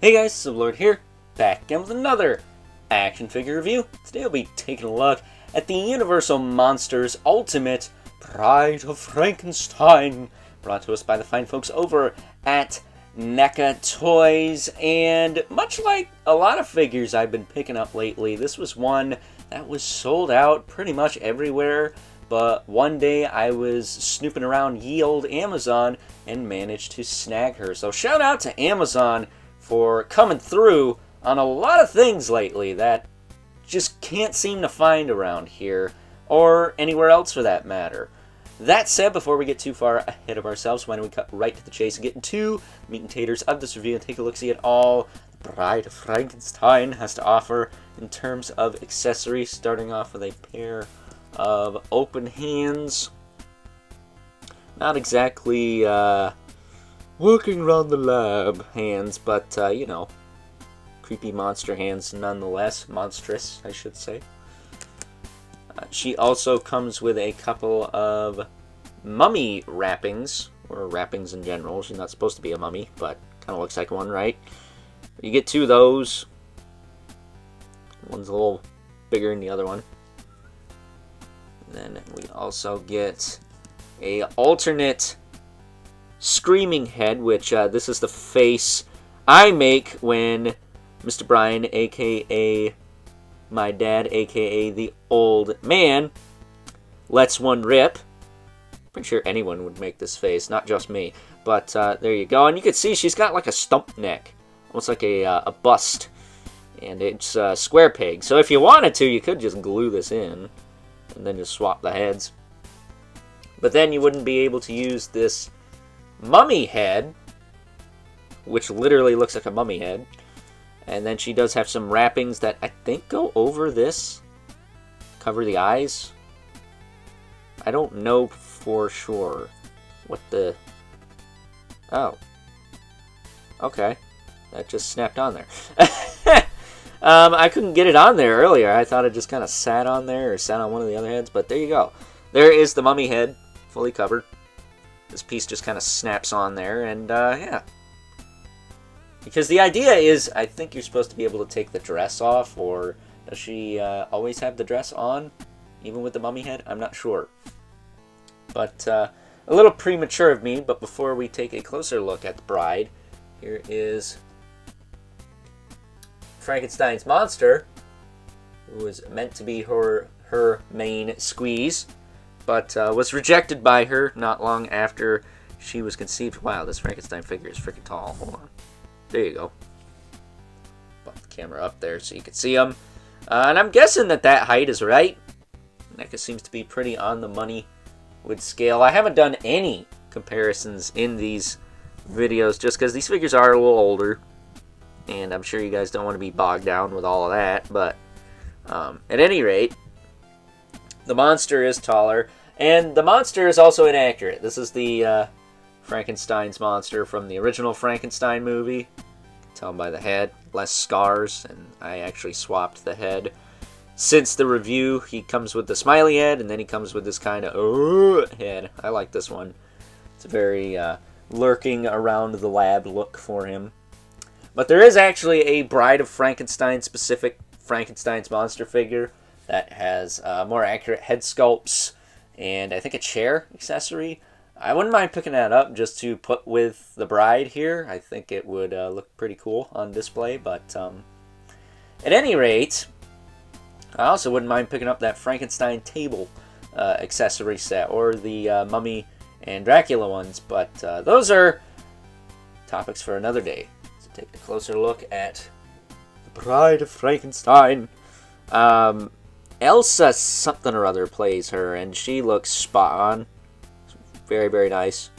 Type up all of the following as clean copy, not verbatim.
Hey guys, Sublord here, back again with another action figure review. Today I'll be taking a look at the Universal Monsters Ultimate Bride of Frankenstein, brought to us by the fine folks over at NECA Toys. And much like a lot of figures I've been picking up lately, this was one that was sold out pretty much everywhere. But one day I was snooping around ye old Amazon and managed to snag her. So shout out to Amazon for coming through on a lot of things lately that just can't seem to find around here, or anywhere else for that matter. That said, before we get too far ahead of ourselves, why don't we cut right to the chase and get into meat and taters of this review and take a look-see at all the Bride of Frankenstein has to offer in terms of accessories, starting off with a pair of open hands. Not exactly working around the lab hands, but you know, creepy monster hands nonetheless. Monstrous, I should say. She also comes with a couple of mummy wrappings, or wrappings in general. She's not supposed to be a mummy, but kind of looks like one, right? You get two of those. One's a little bigger than the other one. Then we also get a alternate screaming head, which this is the face I make when Mr. Brian, aka my dad, aka the old man, lets one rip. Pretty sure anyone would make this face, not just me. But there you go, and you can see she's got like a stump neck, almost like a bust, and it's square peg. So if you wanted to, you could just glue this in and then just swap the heads. But then you wouldn't be able to use this mummy head, which literally looks like a mummy head. And then she does have some wrappings that I think go over this, cover the eyes. I don't know for sure what the... Oh. Okay. That just snapped on there. I couldn't get it on there earlier. I thought it just kind of sat on there or sat on one of the other heads, but there you go. There is the mummy head, fully covered. This piece just kind of snaps on there, and yeah. Because the idea is, I think you're supposed to be able to take the dress off, or does she always have the dress on, even with the mummy head? I'm not sure. But a little premature of me, but before we take a closer look at the bride, here is Frankenstein's monster, who was meant to be her main squeeze, but was rejected by her not long after she was conceived. Wow, this Frankenstein figure is freaking tall. Hold on. There you go. Put the camera up there so you can see him. And I'm guessing that height is right. NECA seems to be pretty on the money with scale. I haven't done any comparisons in these videos just because these figures are a little older. And I'm sure you guys don't want to be bogged down with all of that. But at any rate, the monster is taller. And the monster is also inaccurate. This is the Frankenstein's monster from the original Frankenstein movie. Tell by the head, less scars, and I actually swapped the head. Since the review, he comes with the smiley head, and then he comes with this kind of head. I like this one. It's a very lurking around the lab look for him. But there is actually a Bride of Frankenstein specific Frankenstein's monster figure that has more accurate head sculpts and I think a chair accessory. I wouldn't mind picking that up just to put with the bride here. I think it would look pretty cool on display. But at any rate, I also wouldn't mind picking up that Frankenstein table accessory set, or the Mummy and Dracula ones. But those are topics for another day. So take a closer look at the Bride of Frankenstein. Elsa something or other plays her, and she looks spot on. Very, very nice.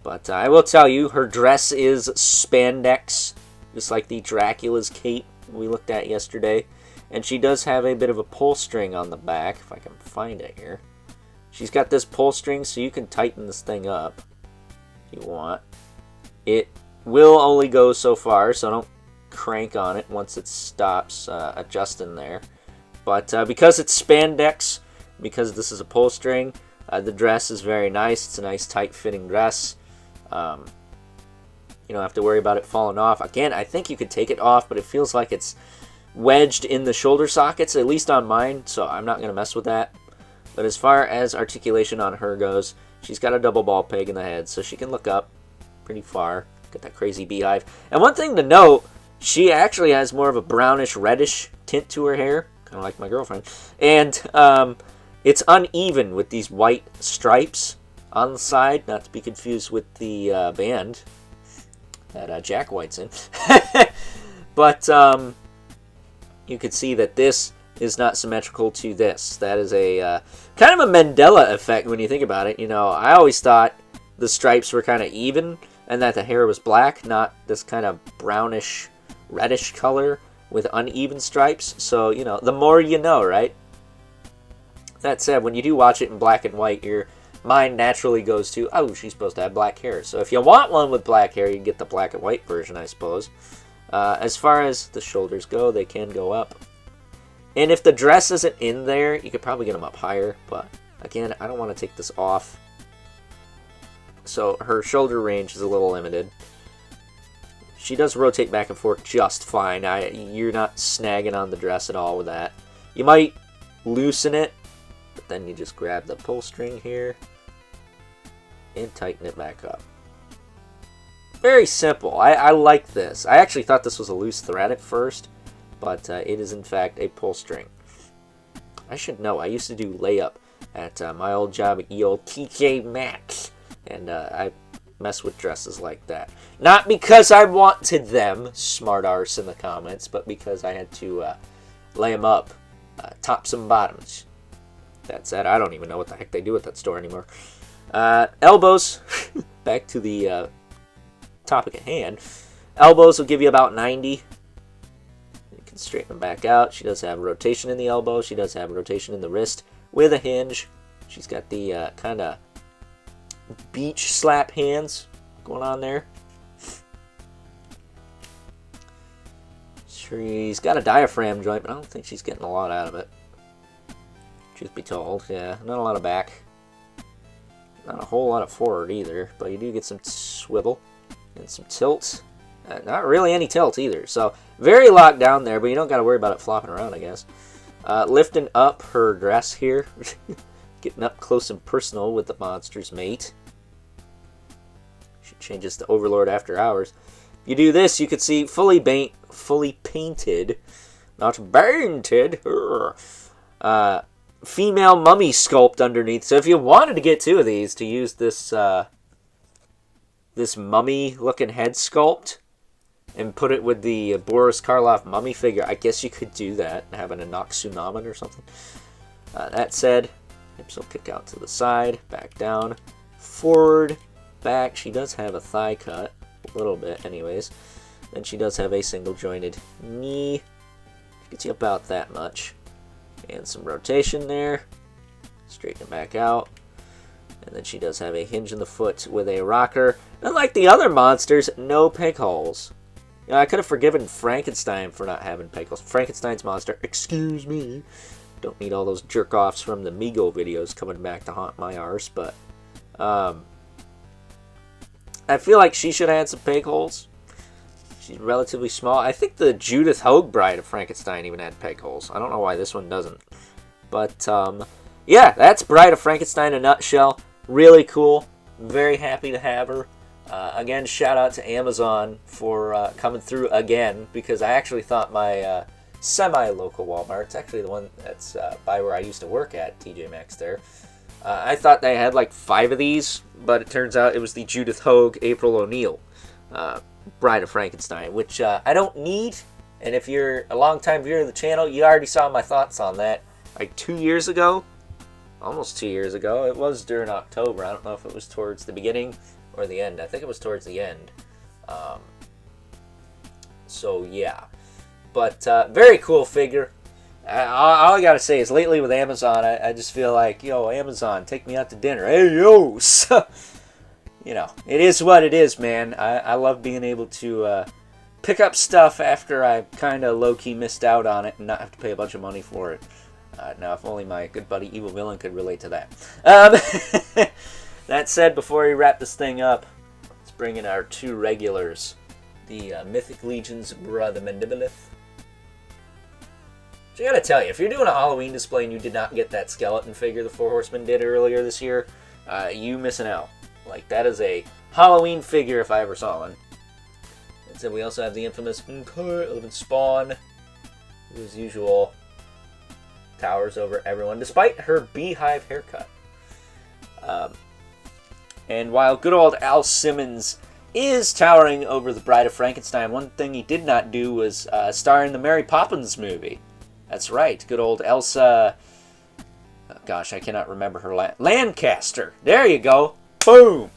But I will tell you, her dress is spandex, just like the Dracula's cape we looked at yesterday. And she does have a bit of a pull string on the back, if I can find it here. She's got this pull string, so you can tighten this thing up if you want. It will only go so far, so don't crank on it once it stops adjusting there. But because it's spandex, because this is a pull string, the dress is very nice. It's a nice tight fitting dress. You don't have to worry about it falling off. Again, I think you could take it off, but it feels like it's wedged in the shoulder sockets, at least on mine, so I'm not going to mess with that. But as far as articulation on her goes, she's got a double ball peg in the head, so she can look up pretty far. Got that crazy beehive. And one thing to note, she actually has more of a brownish reddish tint to her hair, kind of like my girlfriend. And it's uneven with these white stripes on the side, not to be confused with the band that Jack White's in. But you can see that this is not symmetrical to this. That is a kind of a Mandela effect when you think about it. You know, I always thought the stripes were kind of even and that the hair was black, not this kind of brownish, reddish color with uneven stripes. So, you know, the more you know, right? That said, when you do watch it in black and white, your mind naturally goes to, oh, she's supposed to have black hair. So if you want one with black hair, you can get the black and white version, I suppose. As far as the shoulders go, they can go up. And if the dress isn't in there, you could probably get them up higher. But again, I don't want to take this off. So her shoulder range is a little limited. She does rotate back and forth just fine. You're not snagging on the dress at all with that. You might loosen it, but then you just grab the pull string here and tighten it back up. Very simple. I like this. I actually thought this was a loose thread at first, but it is in fact a pull string. I should know. I used to do layup at my old job at old TK Maxx, and I mess with dresses like that. Not because I wanted them, smart arse in the comments, but because I had to lay them up, tops and bottoms. That said, I don't even know what the heck they do at that store anymore. Elbows, back to the topic at hand. Elbows will give you about 90. You can straighten them back out. She does have rotation in the elbow. She does have rotation in the wrist with a hinge. She's got the kind of beach slap hands going on there. She's got a diaphragm joint, but I don't think she's getting a lot out of it. Truth be told, yeah, not a lot of back. Not a whole lot of forward either, but you do get some swivel and some tilt. Not really any tilt either, so very locked down there, but you don't got to worry about it flopping around, I guess. Lifting up her dress here, getting up close and personal with the monster's mate. She changes to Overlord After Hours. You do this, you can see fully painted, not painted, female mummy sculpt underneath. So if you wanted to get two of these to use this this mummy looking head sculpt and put it with the Boris Karloff mummy figure, I guess you could do that, having a Noxunamen or something. That said, hips will kick out to the side, back down, forward, back. She does have a thigh cut, a little bit anyways. Then she does have a single jointed knee, gets you about that much. And some rotation there, straighten it back out. And then she does have a hinge in the foot with a rocker. Unlike the other monsters, no peg holes. You know, I could have forgiven Frankenstein for not having peg holes. Frankenstein's monster, excuse me. Don't need all those jerk-offs from the Mego videos coming back to haunt my arse, but I feel like she should have had some peg holes. She's relatively small. I think the Judith Hogue Bride of Frankenstein even had peg holes. I don't know why this one doesn't. But, yeah, that's Bride of Frankenstein in a nutshell. Really cool. Very happy to have her. Again, shout out to Amazon for coming through again, because I actually thought my semi-local Walmart, it's actually the one that's by where I used to work at, TJ Maxx there. I thought they had like 5 of these, but it turns out it was the Judith Hogue, April O'Neil Bride of Frankenstein, which I don't need. And if you're a long-time viewer of the channel, you already saw my thoughts on that like 2 years ago. Almost 2 years ago. It was during October. I don't know if it was towards the beginning or the end. I think it was towards the end. So, yeah. But very cool figure. All I gotta say is lately with Amazon, I just feel like, yo, Amazon, take me out to dinner. Hey, yo! So, you know, it is what it is, man. I love being able to pick up stuff after I kind of low-key missed out on it and not have to pay a bunch of money for it. Now, if only my good buddy Evil Villain could relate to that. That said, before we wrap this thing up, let's bring in our two regulars. The Mythic Legion's Brother Mandibilith. So I gotta tell you, if you're doing a Halloween display and you did not get that skeleton figure the Four Horsemen did earlier this year, you missing out. Like, that is a Halloween figure if I ever saw one. And so we also have the infamous Spawn, who as usual towers over everyone, despite her beehive haircut. And while good old Al Simmons is towering over the Bride of Frankenstein, one thing he did not do was star in the Mary Poppins movie. That's right, good old Elsa... gosh, I cannot remember her Lancaster. There you go. Boom!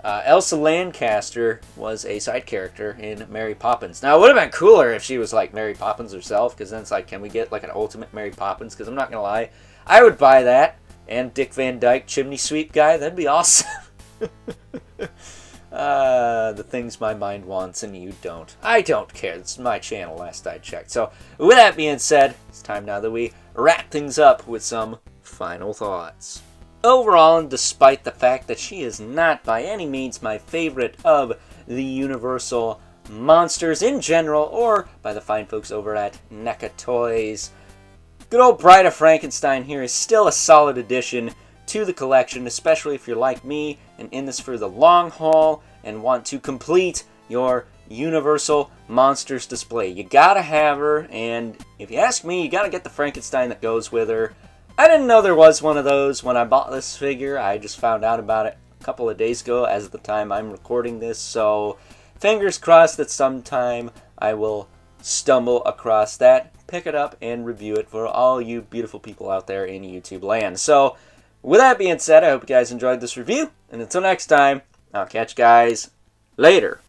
Elsa Lancaster was a side character in Mary Poppins. Now, it would have been cooler if she was like Mary Poppins herself, because then it's like, can we get like an ultimate Mary Poppins? Because I'm not going to lie, I would buy that. And Dick Van Dyke, chimney sweep guy, that'd be awesome. The things my mind wants and you don't. I don't care. This is my channel, last I checked. So, with that being said, it's time now that we wrap things up with some final thoughts. Overall, and despite the fact that she is not by any means my favorite of the Universal monsters in general, or by the fine folks over at NECA Toys, good old Bride of Frankenstein here is still a solid addition to the collection, especially if you're like me and in this for the long haul and want to complete your Universal Monsters display. You gotta have her, and if you ask me, you gotta get the Frankenstein that goes with her. I didn't know there was one of those when I bought this figure. I just found out about it a couple of days ago as of the time I'm recording this, so fingers crossed that sometime I will stumble across that, pick it up, and review it for all you beautiful people out there in YouTube land. So, with that being said, I hope you guys enjoyed this review, and until next time, I'll catch you guys later.